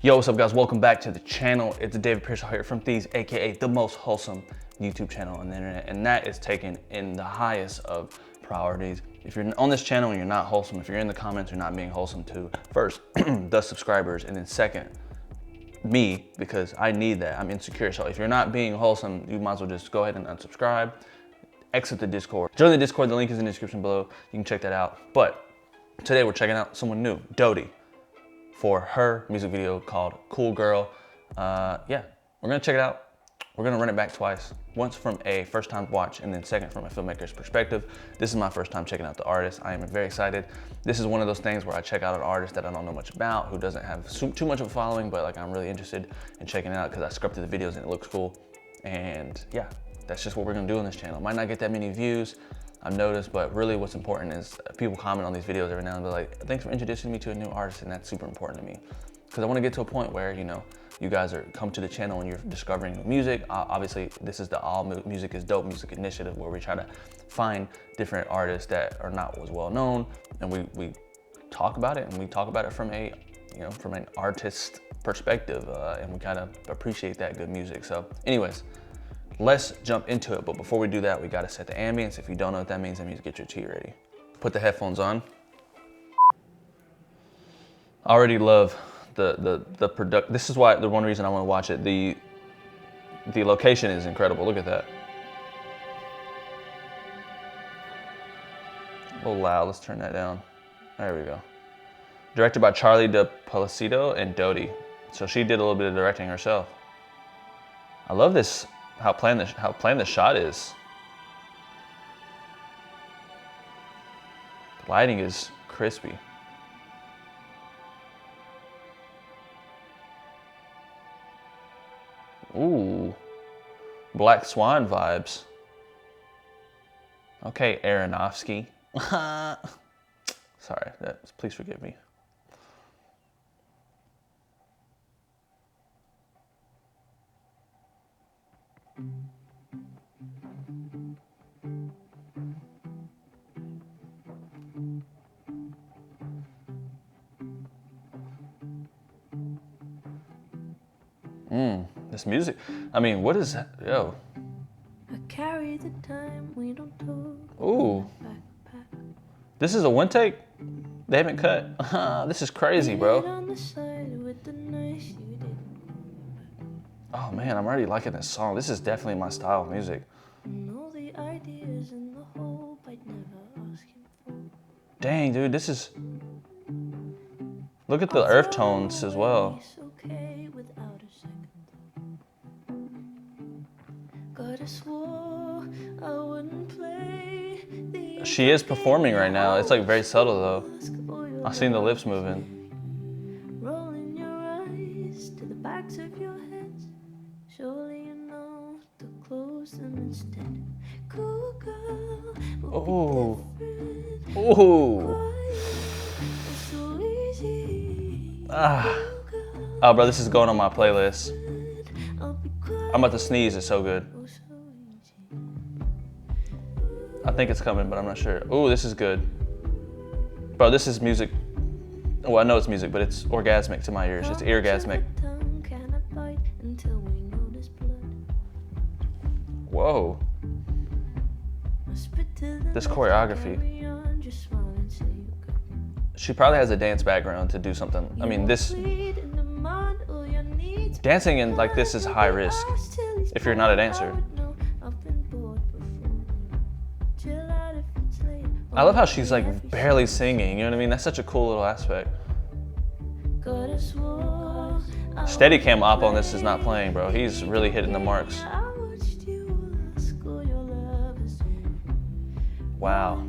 Yo, what's up guys? Welcome back to the channel. It's David Pearsall here from Thieves, aka the most wholesome YouTube channel on the internet, and that is taken in the highest of priorities. If you're on this channel and you're not wholesome, if you're in the comments, you're not being wholesome too. First, the subscribers, and then second, me, because I need that. I'm insecure. So if you're not being wholesome, you might as well just go ahead and unsubscribe, exit the Discord. Join the Discord, the link is in the description below. You can check that out. But today we're checking out someone new, Dodie, for her music video called Cool Girl. Yeah, we're gonna check it out. We're gonna run it back twice. Once from a first time watch and then second from a filmmaker's perspective. This is my first time checking out the artist. I am very excited. This is one of those things where I check out an artist that I don't know much about, who doesn't have too much of a following, but like I'm really interested in checking it out because I scripted the videos and it looks cool. And yeah, that's just what we're gonna do on this channel. Might not get that many views, I've noticed, but really what's important is people comment on these videos every now and then like, thanks for introducing me to a new artist, and that's super important to me. Because I want to get to a point where, you know, you guys come to the channel and you're discovering new music. Obviously, this is the All Music is Dope Music Initiative, where we try to find different artists that are not as well known, and we talk about it, and we talk about it from a, you know, from an artist perspective, and we kind of appreciate that good music. So anyways, let's jump into it, but before we do that, we gotta set the ambience. If you don't know what that means get your tea ready. Put the headphones on. I already love the product. This is why, the one reason I wanna watch it. The location is incredible, look at that. A little loud, let's turn that down. There we go. Directed by Charlie De Placido and Dodie. So she did a little bit of directing herself. I love this. How plain the shot is. The lighting is crispy. Ooh, Black Swan vibes. Okay, Aronofsky. Sorry, please forgive me. This music, I mean, what is that? Yo. I carry the time we don't talk. Ooh. This is a one take? They haven't cut? This is crazy, bro. Oh man, I'm already liking this song. This is definitely my style of music. Dang, dude, this is... Look at the earth tones as well. She is performing right now. It's like very subtle though. I've seen the lips moving. Oh. Oh. Ah. Oh, bro, this is going on my playlist. I'm about to sneeze. It's so good. I think it's coming, but I'm not sure. Oh, this is good. Bro, this is music. Well, I know it's music, but it's orgasmic to my ears. It's eargasmic. Whoa. This choreography. She probably has a dance background to do something. I mean, this... Dancing in like this is high risk if you're not a dancer. I love how she's like barely singing, you know what I mean? That's such a cool little aspect. Steadicam op on this is not playing, bro. He's really hitting the marks. Wow.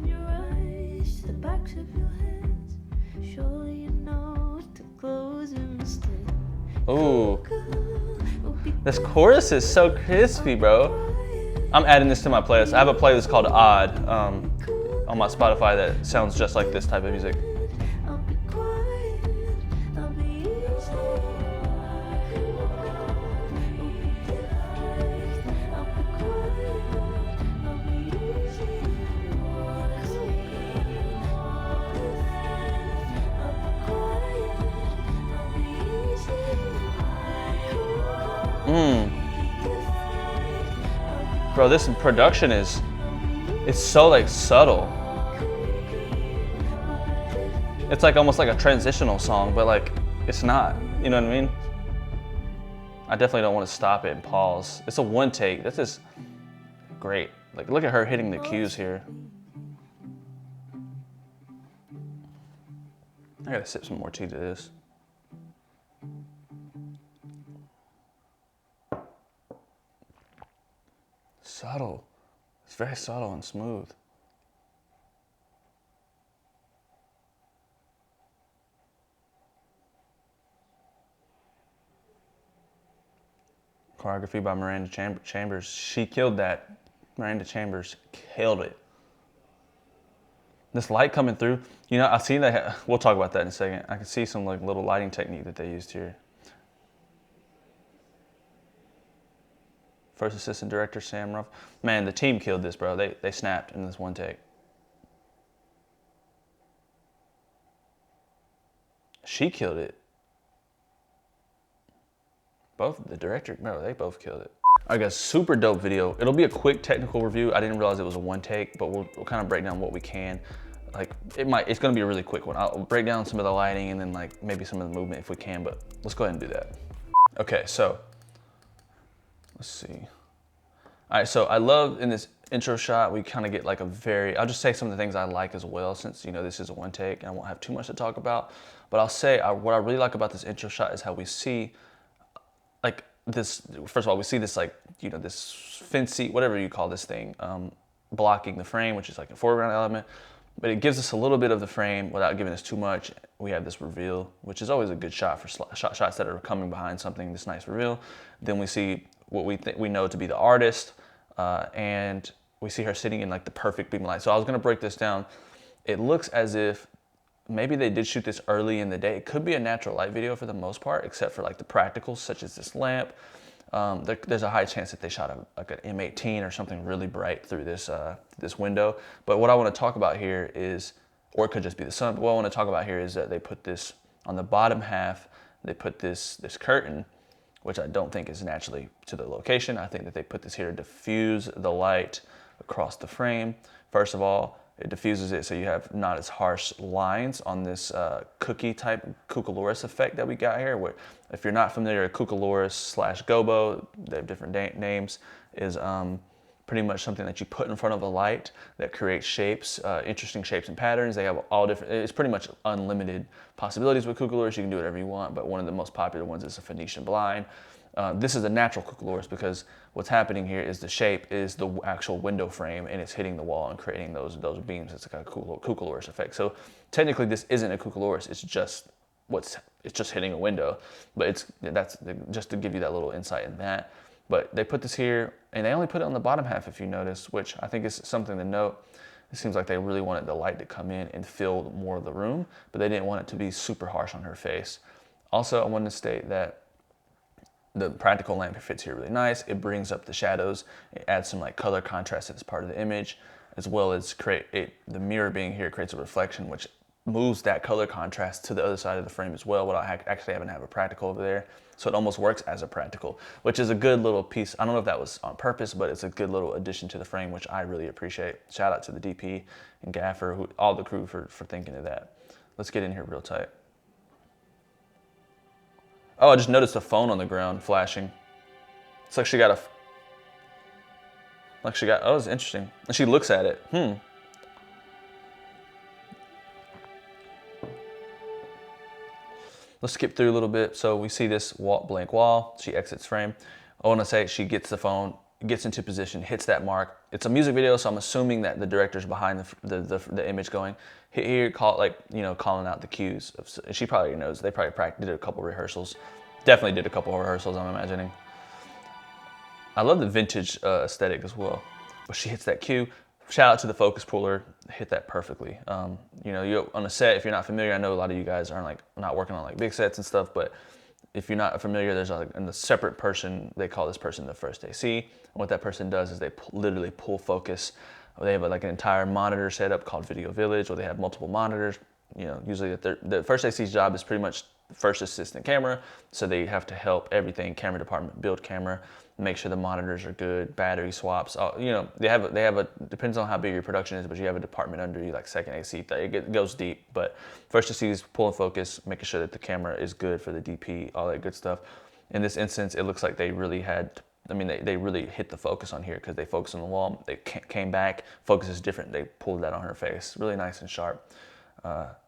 Ooh. This chorus is so crispy, bro. I'm adding this to my playlist. I have a playlist called Odd on my Spotify that sounds just like this type of music. Bro, this production it's so like subtle. It's like almost like a transitional song, but like it's not. You know what I mean? I definitely don't want to stop it and pause. It's a one take. This is great. Like look at her hitting the cues here. I gotta sip some more tea to this. Subtle. It's very subtle and smooth. Choreography by Miranda Chambers. She killed that. Miranda Chambers killed it. This light coming through, you know, I see that. We'll talk about that in a second. I can see some like little lighting technique that they used here. First assistant director Sam Ruff. Man, the team killed this, bro. They snapped in this one take. She killed it. Both the director, no, they both killed it. All right, guys, super dope video. It'll be a quick technical review. I didn't realize it was a one take, but we'll kind of break down what we can. Like it's gonna be a really quick one. I'll break down some of the lighting and then like maybe some of the movement if we can, but let's go ahead and do that. Okay, so let's see. All right, so I love in this intro shot, we kind of get like I'll just say some of the things I like as well, since you know this is a one take and I won't have too much to talk about, but I'll say what I really like about this intro shot is how we see like this. First of all, we see this like, you know, this fancy, whatever you call this thing, blocking the frame, which is like a foreground element, but it gives us a little bit of the frame without giving us too much. We have this reveal, which is always a good shot for shots that are coming behind something, this nice reveal. Then we see what we know to be the artist, and we see her sitting in like the perfect beam of light. So I was gonna break this down. It looks as if maybe they did shoot this early in the day. It could be a natural light video for the most part, except for like the practicals, such as this lamp. There's a high chance that they shot like an M18 or something really bright through this this window. But what I want to talk about here is, or it could just be the sun, but what I want to talk about here is that they put this on the bottom half, they put this curtain, which I don't think is naturally to the location. I think that they put this here to diffuse the light across the frame. First of all, it diffuses it so you have not as harsh lines on this cookie type Cucaloris effect that we got here. Where, if you're not familiar, Cucaloris / Gobo, they have different names, is pretty much something that you put in front of a light that creates shapes, interesting shapes and patterns. They have all different, it's pretty much unlimited possibilities with Cucaloris. You can do whatever you want, but one of the most popular ones is a Phoenician blind. This is a natural Cucaloris because what's happening here is the shape is the actual window frame and it's hitting the wall and creating those beams. It's like a Cucaloris effect. So technically this isn't a Cucaloris, it's just hitting a window, but that's just to give you that little insight in that. But they put this here and they only put it on the bottom half, if you notice, which I think is something to note. It seems like they really wanted the light to come in and fill more of the room, but they didn't want it to be super harsh on her face. Also, I wanted to state that the practical lamp fits here really nice. It brings up the shadows. It adds some like color contrast as part of the image, as well as the mirror being here creates a reflection, which moves that color contrast to the other side of the frame as well, without actually having to have a practical over there. So it almost works as a practical, which is a good little piece. I don't know if that was on purpose, but it's a good little addition to the frame, which I really appreciate. Shout out to the DP and gaffer, all the crew for thinking of that. Let's get in here real tight. Oh, I just noticed a phone on the ground flashing. It's like oh, it's interesting. And she looks at it. Let's skip through a little bit. So we see this blank wall. She exits frame. I want to say she gets the phone, gets into position, hits that mark. It's a music video, so I'm assuming that the director's behind the image going, here, calling out the cues. She probably knows. They probably did a couple rehearsals. Definitely did a couple rehearsals, I'm imagining. I love the vintage aesthetic as well. But she hits that cue. Shout out to the focus puller, hit that perfectly. You on a set, if you're not familiar, I know a lot of you guys are not working on like big sets and stuff, but if you're not familiar, there's a separate person, they call this person the first AC. And what that person does is they literally pull focus. They have like an entire monitor setup called Video Village, where they have multiple monitors. Usually the first AC's job is pretty much first assistant camera, so they have to help everything camera department build camera, make sure the monitors are good, battery swaps. You know, they have a depends on how big your production is, but you have a department under you like second AC. It goes deep, but first AC is pull and focus, making sure that the camera is good for the DP, all that good stuff. In this instance, it looks like they really had. I mean, they really hit the focus on here because they focused on the wall. They came back, focus is different. They pulled that on her face. Really nice and sharp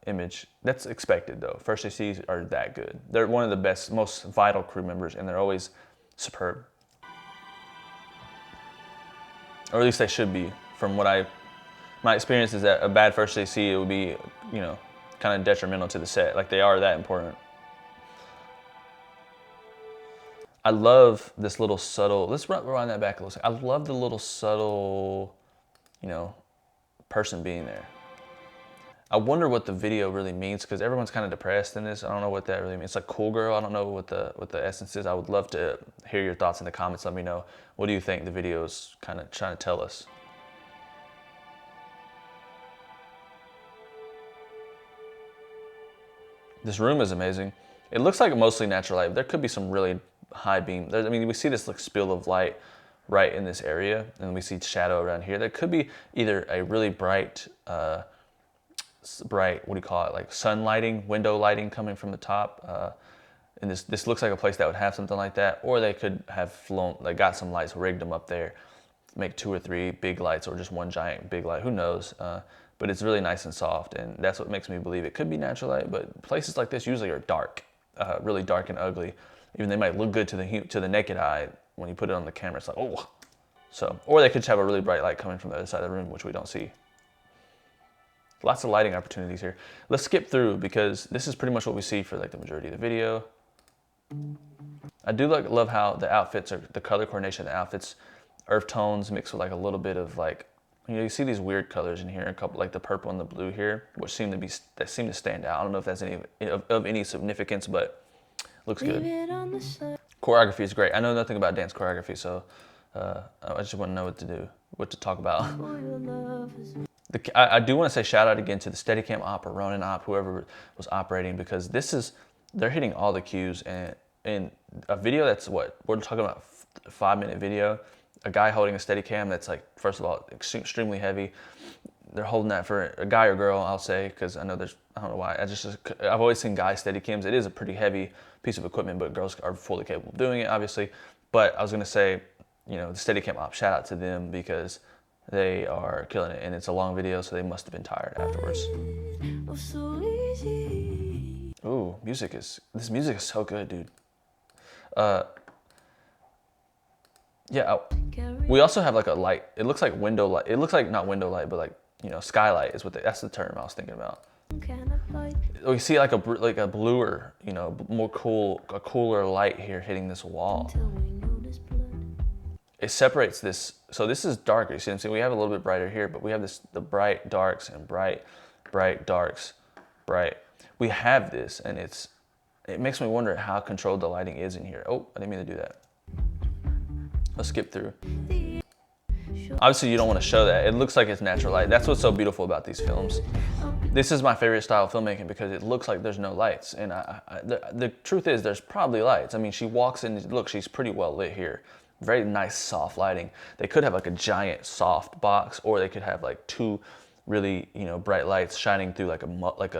image. That's expected though. First ACs are that good. They're one of the best, most vital crew members, and they're always superb. Or at least they should be. From what my experience is that a bad first AC, it would be, you know, kind of detrimental to the set. Like they are that important. I love this little subtle, let's rewind that back a little second. I love the little subtle, you know, person being there. I wonder what the video really means because everyone's kind of depressed in this. I don't know what that really means. It's like cool girl. I don't know what the essence is. I would love to hear your thoughts in the comments. Let me know. What do you think the video is kind of trying to tell us? This room is amazing. It looks like mostly natural light. There could be some really high beam. I mean, we see this like spill of light right in this area, and we see shadow around here. There could be either a really bright, what do you call it, like sun lighting, window lighting coming from the top. And this looks like a place that would have something like that, or they could have flown, they got some lights, rigged them up there, make 2 or 3 big lights, or just one giant big light. Who knows? But it's really nice and soft, and that's what makes me believe it could be natural light. But places like this usually are dark, really dark and ugly. Even they might look good to the naked eye. When you put it on the camera, it's like, oh. So, or they could have a really bright light coming from the other side of the room, which we don't see. Lots of lighting opportunities here. Let's skip through because this is pretty much what we see for like the majority of the video. I do love how the outfits are, the color coordination of the outfits, earth tones mixed with like a little bit of like, you know, you see these weird colors in here, a couple like the purple and the blue here, which seem to stand out. I don't know if that's any of any significance, but looks good. Choreography is great. I know nothing about dance choreography, so I just want to know what to talk about. I do want to say shout out again to the Steadicam op or Ronin op, whoever was operating, because they're hitting all the cues, and in a video that's what we're talking about, a 5-minute video, a guy holding a Steadicam that's like, first of all, extremely heavy. They're holding that for a guy or girl, I'll say, because I know I don't know why. I've always seen guy Steadicams. It is a pretty heavy piece of equipment, but girls are fully capable of doing it, obviously. But I was gonna say, you know, the Steadicam op, shout out to them because they are killing it, and it's a long video, so they must have been tired afterwards. Ooh, this music is so good, dude. Yeah, we also have like a light. It looks like window light. It looks like not window light, but like, you know, skylight is that's the term I was thinking about. We see like a bluer, you know, a cooler light here hitting this wall. It separates this. So this is darker. You see what I'm saying? We have a little bit brighter here, but we have the bright darks and bright darks, bright. We have this, and it makes me wonder how controlled the lighting is in here. Oh, I didn't mean to do that. Let's skip through. Obviously, you don't want to show that. It looks like it's natural light. That's what's so beautiful about these films. This is my favorite style of filmmaking because it looks like there's no lights. And the truth is there's probably lights. I mean, she walks in, look, she's pretty well lit here. Very nice soft lighting. They could have like a giant soft box, or they could have like 2 really, you know, bright lights shining through like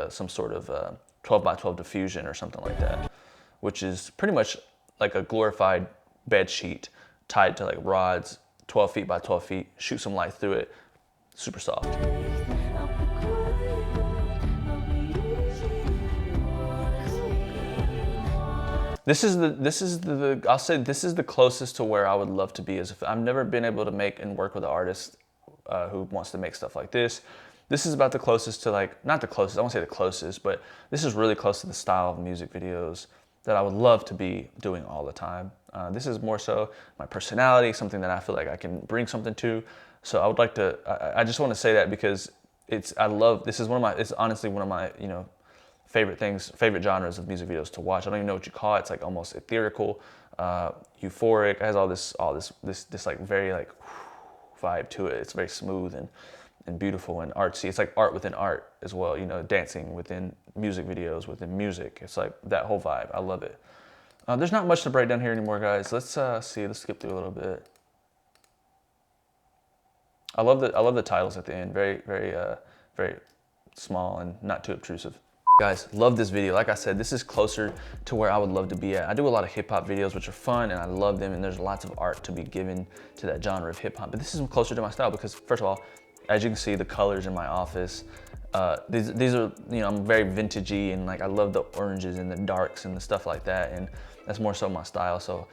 some sort of 12x12 diffusion or something like that, which is pretty much like a glorified bed sheet tied to like rods, 12 feet by 12 feet, shoot some light through it, super soft. I'll say this is the closest to where I would love to be I've never been able to make and work with an artist who wants to make stuff like this. This is about the closest to like, not the closest, I won't say the closest, but this is really close to the style of music videos that I would love to be doing all the time. This is more so my personality, something that I feel like I can bring something to. So I would like to, I just want to say that because it's honestly one of my, you know, favorite genres of music videos to watch. I don't even know what you call it. It's like almost ethereal, euphoric. It has all this like very like vibe to it. It's very smooth, and and beautiful and artsy. It's like art within art as well, you know, dancing within music videos, within music. It's like that whole vibe. I love it. There's not much to break down here anymore, guys. Let's see. Let's skip through a little bit. I love the titles at the end. Very, very, very small and not too obtrusive. Guys, love this video. Like I said, this is closer to where I would love to be at. I do a lot of hip hop videos, which are fun and I love them, and there's lots of art to be given to that genre of hip hop. But this is closer to my style because, first of all, as you can see, the colors in my office, these are, you know, I'm very vintagey, and like I love the oranges and the darks and the stuff like that, and that's more so my style. So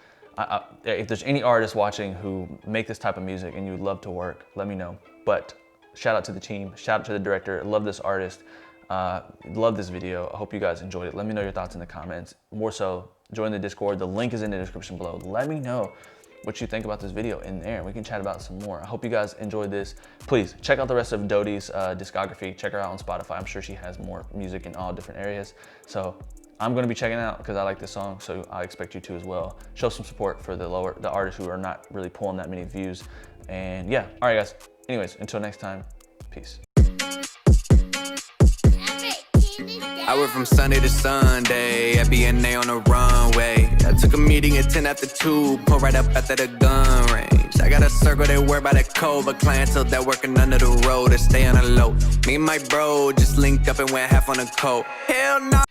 if there's any artists watching who make this type of music and you would love to work, let me know. But shout out to the team, shout out to the director, love this artist. Love this video. I hope you guys enjoyed it. Let me know your thoughts in the comments. More so, join the Discord. The link is in the description below. Let me know what you think about this video in there. We can chat about some more. I hope you guys enjoyed this. Please check out the rest of Dodie's discography. Check her out on Spotify. I'm sure she has more music in all different areas. So I'm gonna be checking it out because I like this song, so I expect you to as well. Show some support for the artists who are not really pulling that many views. And yeah, all right guys. Anyways, until next time, peace. I work from Sunday to Sunday, at BNA on the runway. I took a meeting at 10 after 2, pull right up after the gun range. I got a circle that worry about that code, but clientele that working under the road to stay on the low. Me and my bro just linked up and went half on the coat. Hell no.